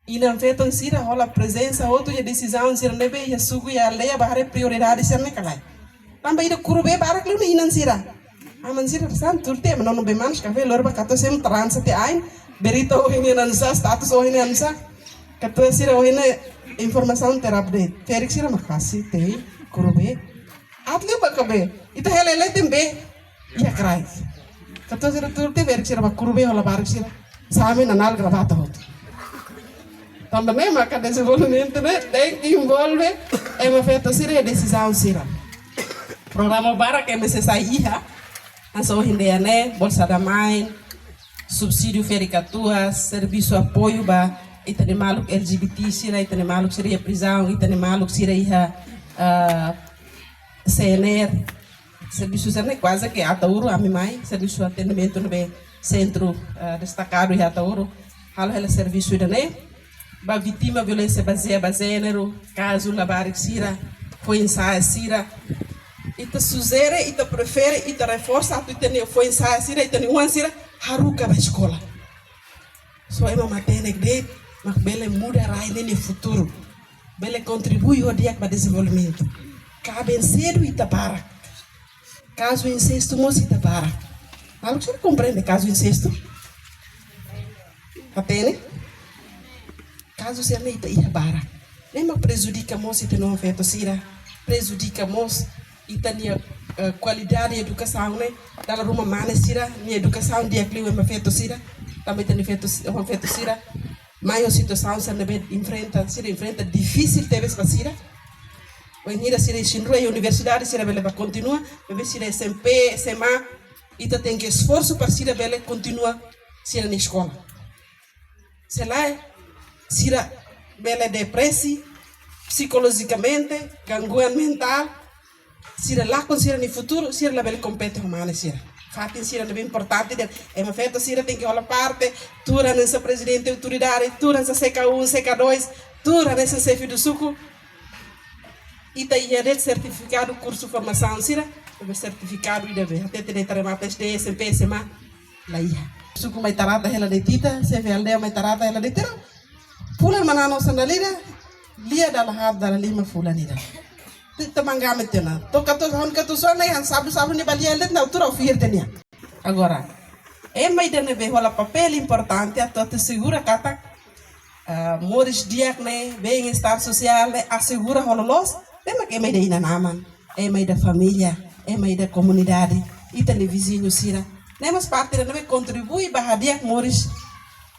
E não feito em Sira, rola presença, outro de decisão, Sira nebe, e a sugo e a lei, a barra prioridade, Sira nekalai. Também ida curube barak lu ni inan Sira. Aman Sira, san turte, mas não bem manos, café, lorba, cato sem transa te ain, berita o ini nansa, status o ini nansa, cato Sira o ini informação ter update. Ferik Sira makasih, te, curube. Atli bakabe, ita helele tembe, ia krai. Cato Sira turte, Ferik Sira curube, rola barak Sira, sabe nanal gravata outro. Também marca desenvolvimento, né? Tem que envolver uma feita Sira decisão Sira. Programa para que você saia, a sua renda né? Bolsa da mãe, subsídio fericatua, serviço apoio ba itane maluco LGBT Sira, itane maluco seria prisão, itane maluco Sira CNR, serviço né? Quase que Atauro a minha mãe, serviço atendimento no centro destacado em Atauro, halo ela serviço né? Ba vítima violência baseada gênero, caso labar Sira, foi ensaio Sira, ita suzere, ita prefere, ita reforça, atu itene foi ensaio Sira, itene uma Sira, haruka ba escola. So ema matene gde, mas bele muda rai nele futuro, bele contribui ao dia para desenvolvimento. Cabe cedo ita para, caso incesto moço ita para. Algo você compreende caso incesto? Atene? Caso se ame ia bara, nem mais prejudica moço e não feito Sira, prejudica moço e tem qualidade de educação né, da ruma mana Sira, minha educação dia que eu me feito Sira, também tem feito Sira, maior situação se não enfrenta Sira enfrenta difícil teve para Sira, o engenheiro Sira ensinou a universidade Sira bele vai continuar, bebe Sira SMP, SMA, e tem que esforço para Sira bele continua Sira na escola, sei lá Sira bela depressa, psicologicamente, gangguan mental, Sira lá com Sira no futuro, Sira la bela compete humana Sira. Fatin Sira é bem importante, é uma feita Sira tem que olhar parte, tura nessa presidente autoridade, tura nessa CK1, CK2, tura nessa chefe do suco, e daí é certificado curso de formação Sira, é certificado e deve até ter treinamento de SMP, SMA, lá ia. Suco mai tarata ela de tita, CV aldea mai tarata ela de tira. Fulan manano sandalira, lia dalam hal dalam 5 fulan ida. Kita manggamit yun na. To hon katuson na yan, sabi ni Balialet na utura ofir tenia. Agora, may dane be wala papel importante ato te segura kata moris diak ne, bem-estar social ne, assegura hololos, que may da inanaman, may da família, may da comunidade, ita ni vizinho Sira. Mas parte da me contribui bahwa diak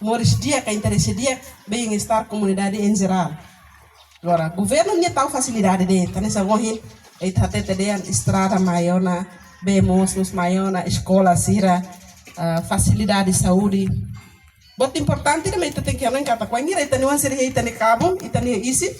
Moris dia que interessa dia bem-estar comunidade em geral. Agora, governo não tem facilidade de tá nessa corrida, está tendo estrada maior na bemos maior na escola Sira, facilidade de saúde. Muito importante também tem que andar com a ninguém, tem uma série de cabo, tem esse